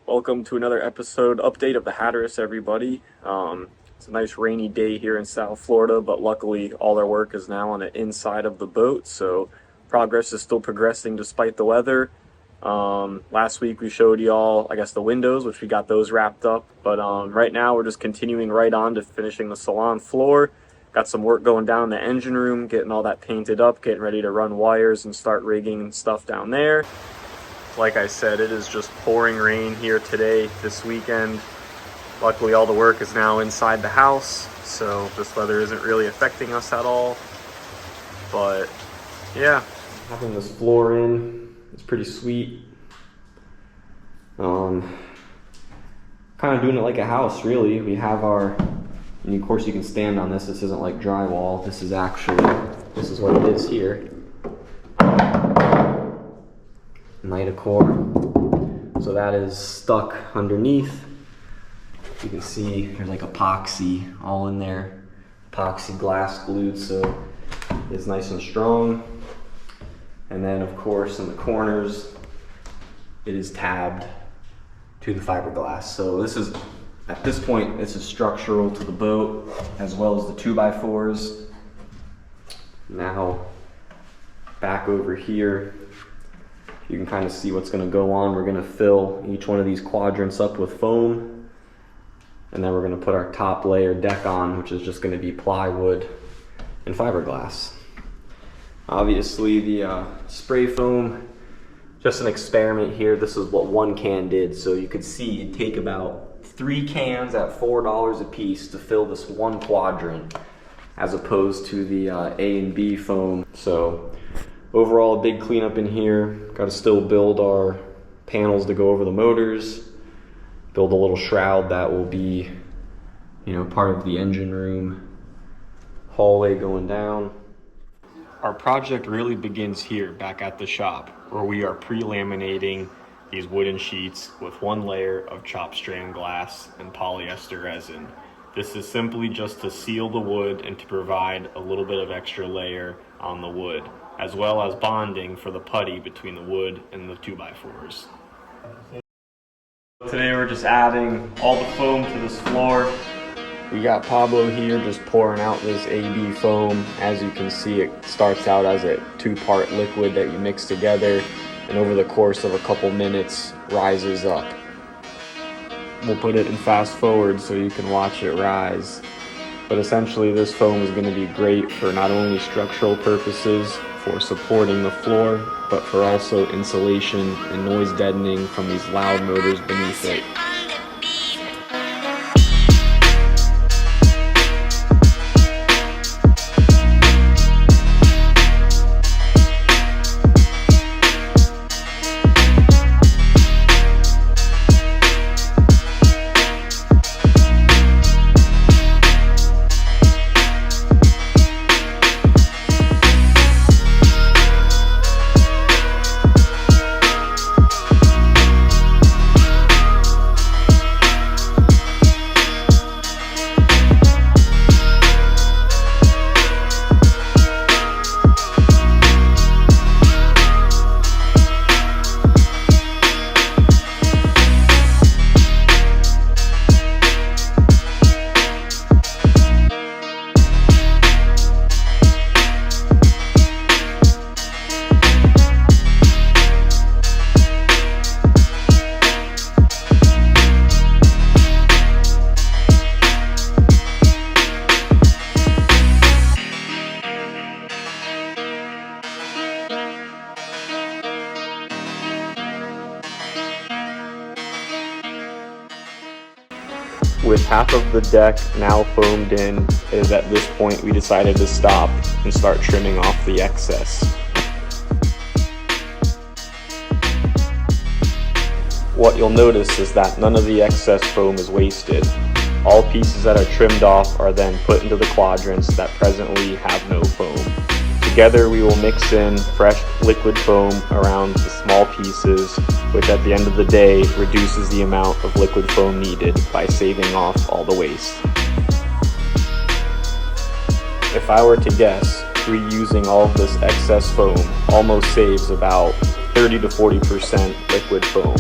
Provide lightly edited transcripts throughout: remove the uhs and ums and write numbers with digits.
Welcome to another episode update of the Hatteras, everybody. It's a nice rainy day here in South Florida, but luckily all our work is now on the inside of the boat, so progress is still progressing despite the weather. Last week we showed y'all, I guess, the windows, which we got those wrapped up, but right now we're just continuing right on to finishing the salon floor. Got some work going down in the engine room, getting all that painted up, getting ready to run wires and start rigging and stuff down there. Like I said, it is just pouring rain here today, this weekend. Luckily, all the work is now inside the house, so this weather isn't really affecting us at all. But yeah, having this floor in, it's pretty sweet. Kind of doing it like a house, really. We have our, and of course you can stand on this. This isn't like drywall. This is what it is here. Nitacore. So that is stuck underneath. You can see there's like epoxy all in there. Epoxy glass glued, so it's nice and strong. And then of course in the corners, it is tabbed to the fiberglass. So this is, at this point, this is structural to the boat as well as the 2x4s. Now back over here, you can kind of see what's going to go on. We're going to fill each one of these quadrants up with foam, and then we're going to put our top layer deck on, which is just going to be plywood and fiberglass. Obviously the spray foam, just an experiment here. This is what one can did, so you could see it'd take about 3 cans at $4 a piece to fill this one quadrant, as opposed to the A and B foam. So overall, a big cleanup in here. Got to still build our panels to go over the motors, build a little shroud that will be, part of the engine room, hallway going down. Our project really begins here, back at the shop, where we are pre-laminating these wooden sheets with one layer of chopped strand glass and polyester resin. This is simply just to seal the wood and to provide a little bit of extra layer on the wood, as well as bonding for the putty between the wood and the 2x4s. Today we're just adding all the foam to this floor. We got Pablo here just pouring out this AB foam. As you can see, it starts out as a 2-part liquid that you mix together, and over the course of a couple minutes rises up. We'll put it in fast forward so you can watch it rise. But essentially this foam is going to be great for not only structural purposes, for supporting the floor, but for also insulation and noise deadening from these loud motors beneath it. With half of the deck now foamed in, it is at this point we decided to stop and start trimming off the excess. What you'll notice is that none of the excess foam is wasted. All pieces that are trimmed off are then put into the quadrants that presently have no foam. Together we will mix in fresh liquid foam around the small pieces, which at the end of the day reduces the amount of liquid foam needed by saving off all the waste. If I were to guess, reusing all of this excess foam almost saves about 30 to 40% liquid foam.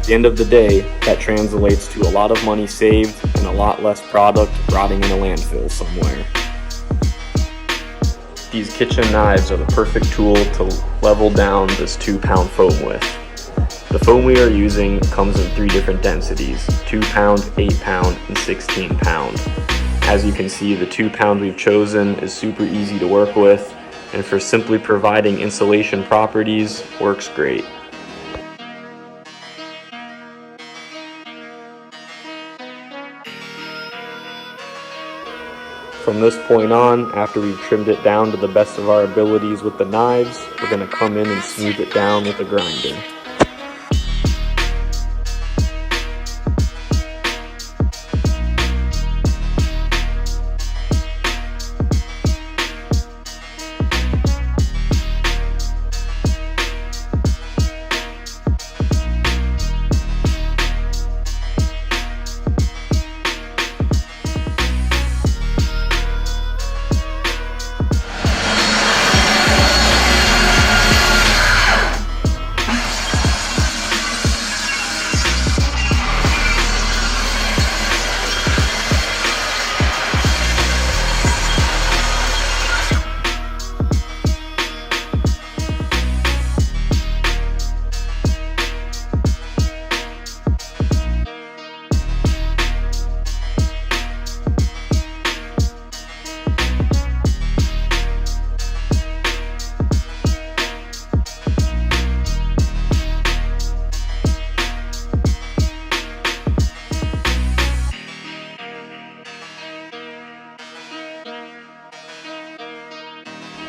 the end of the day, that translates to a lot of money saved and a lot less product rotting in a landfill somewhere. These kitchen knives are the perfect tool to level down this 2-pound foam with. The foam we are using comes in 3 different densities: 2 pound, 8 pound, and 16 pound. As you can see, the 2 pound we've chosen is super easy to work with, and for simply providing insulation properties, works great. From this point on, after we've trimmed it down to the best of our abilities with the knives, we're going to come in and smooth it down with a grinder.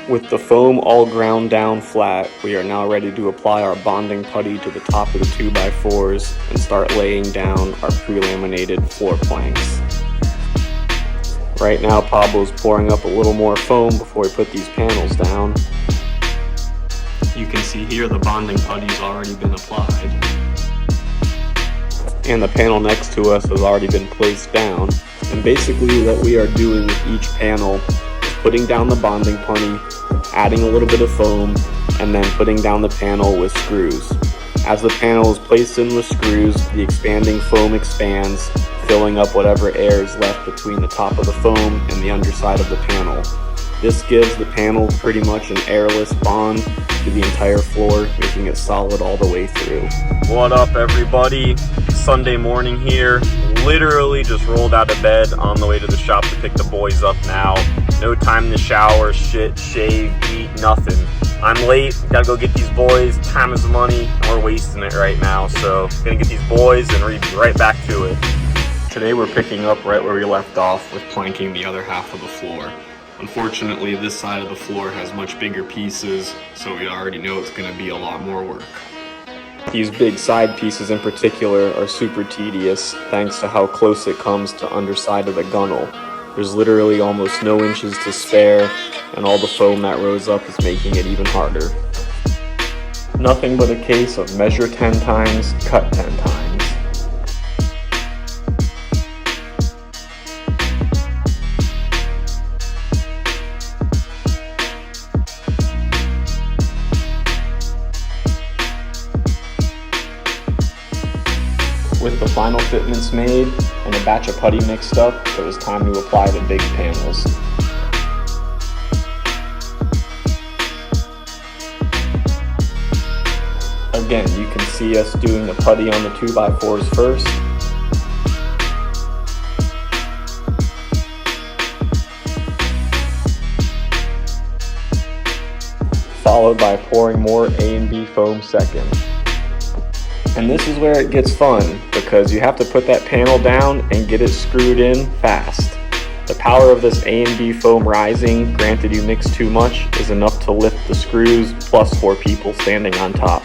With the foam all ground down flat, we are now ready to apply our bonding putty to the top of the 2x4s and start laying down our pre-laminated floor planks. Right now Pablo's pouring up a little more foam before we put these panels down. You can see here the bonding putty's already been applied. And the panel next to us has already been placed down. And basically what we are doing with each panel is putting down the bonding putty, adding a little bit of foam, and then putting down the panel with screws. As the panel is placed in with screws, the expanding foam expands, filling up whatever air is left between the top of the foam and the underside of the panel. This gives the panel pretty much an airless bond to the entire floor, making it solid all the way through. What up, everybody? Sunday morning here. Literally just rolled out of bed on the way to the shop to pick the boys up now. No time to shower, shit, shave, eat, nothing. I'm late, gotta go get these boys. Time is money, and we're wasting it right now. So, gonna get these boys and we'll be right back to it. Today we're picking up right where we left off with planking the other half of the floor. Unfortunately, this side of the floor has much bigger pieces, so we already know it's gonna be a lot more work. These big side pieces in particular are super tedious thanks to how close it comes to underside of the gunnel. There's literally almost no inches to spare, and all the foam that rose up is making it even harder. Nothing but a case of measure 10 times, cut 10 times. With the final fitments made and a batch of putty mixed up, it was time to apply the big panels. Again, you can see us doing the putty on the 2x4s first. Followed by pouring more A and B foam second. And this is where it gets fun, because you have to put that panel down and get it screwed in fast. The power of this A and B foam rising, granted you mix too much, is enough to lift the screws plus 4 people standing on top.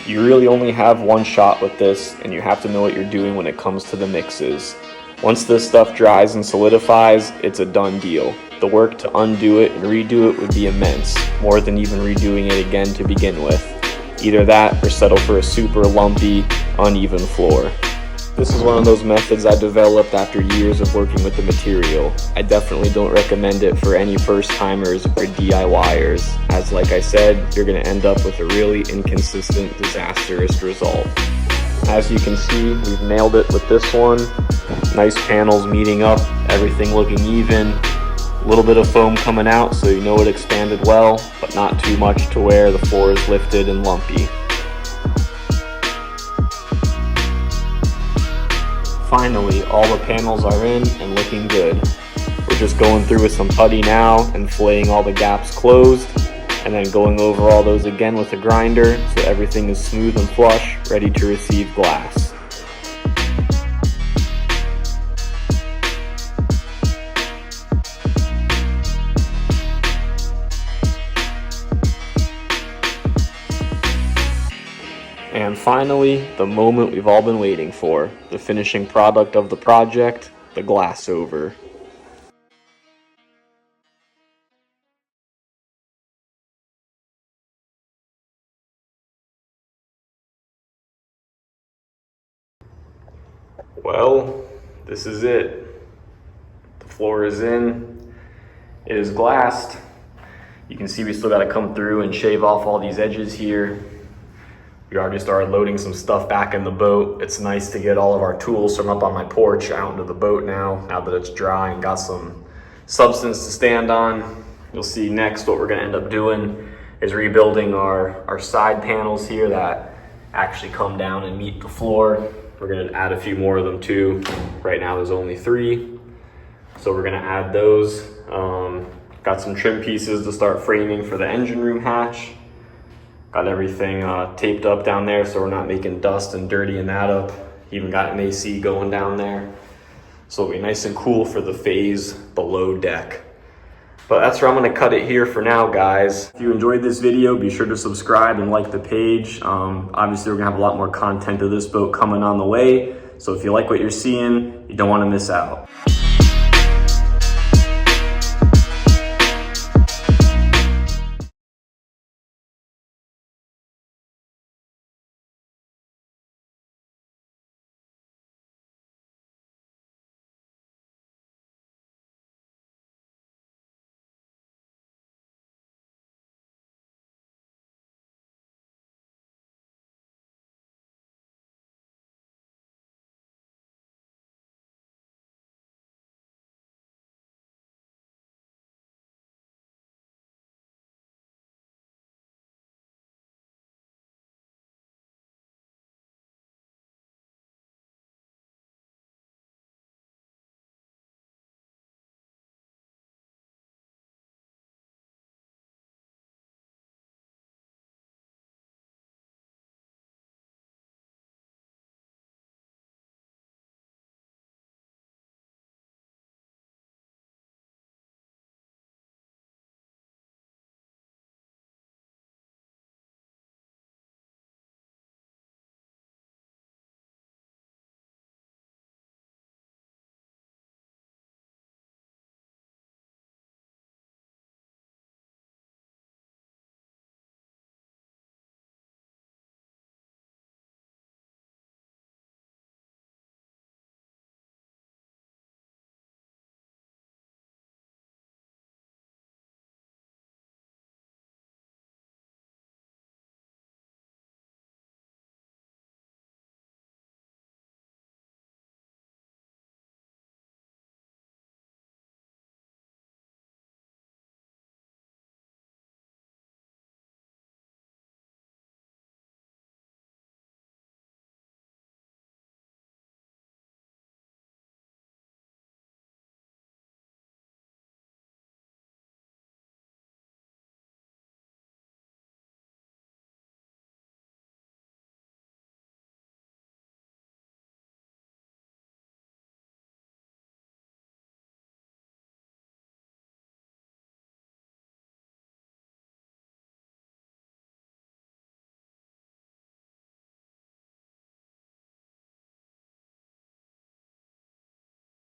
You really only have one shot with this, and you have to know what you're doing when it comes to the mixes. Once this stuff dries and solidifies, it's a done deal. The work to undo it and redo it would be immense, more than even redoing it again to begin with. Either that or settle for a super lumpy, uneven floor. This is one of those methods I developed after years of working with the material. I definitely don't recommend it for any first-timers or DIYers, as like I said, you're going to end up with a really inconsistent, disastrous result. As you can see, we've nailed it with this one. Nice panels meeting up, everything looking even. A little bit of foam coming out, so you know it expanded well, but not too much to where the floor is lifted and lumpy. Finally, all the panels are in and looking good. We're just going through with some putty now and filleting all the gaps closed, and then going over all those again with a grinder so everything is smooth and flush, ready to receive glass. And finally, the moment we've all been waiting for, the finishing product of the project, the glass over. Well, this is it. The floor is in. It is glassed. You can see we still got to come through and shave off all these edges here. We already started loading some stuff back in the boat. It's nice to get all of our tools from up on my porch out into the boat now that it's dry and got some substance to stand on. You'll see next what we're gonna end up doing is rebuilding our side panels here that actually come down and meet the floor. We're gonna add a few more of them too. Right now there's only 3. So we're gonna add those. Got some trim pieces to start framing for the engine room hatch. Got everything taped up down there so we're not making dust and dirtying that up. Even got an AC going down there. So it'll be nice and cool for the phase below deck. But that's where I'm gonna cut it here for now, guys. If you enjoyed this video, be sure to subscribe and like the page. Obviously we're gonna have a lot more content of this boat coming on the way. So if you like what you're seeing, you don't wanna miss out.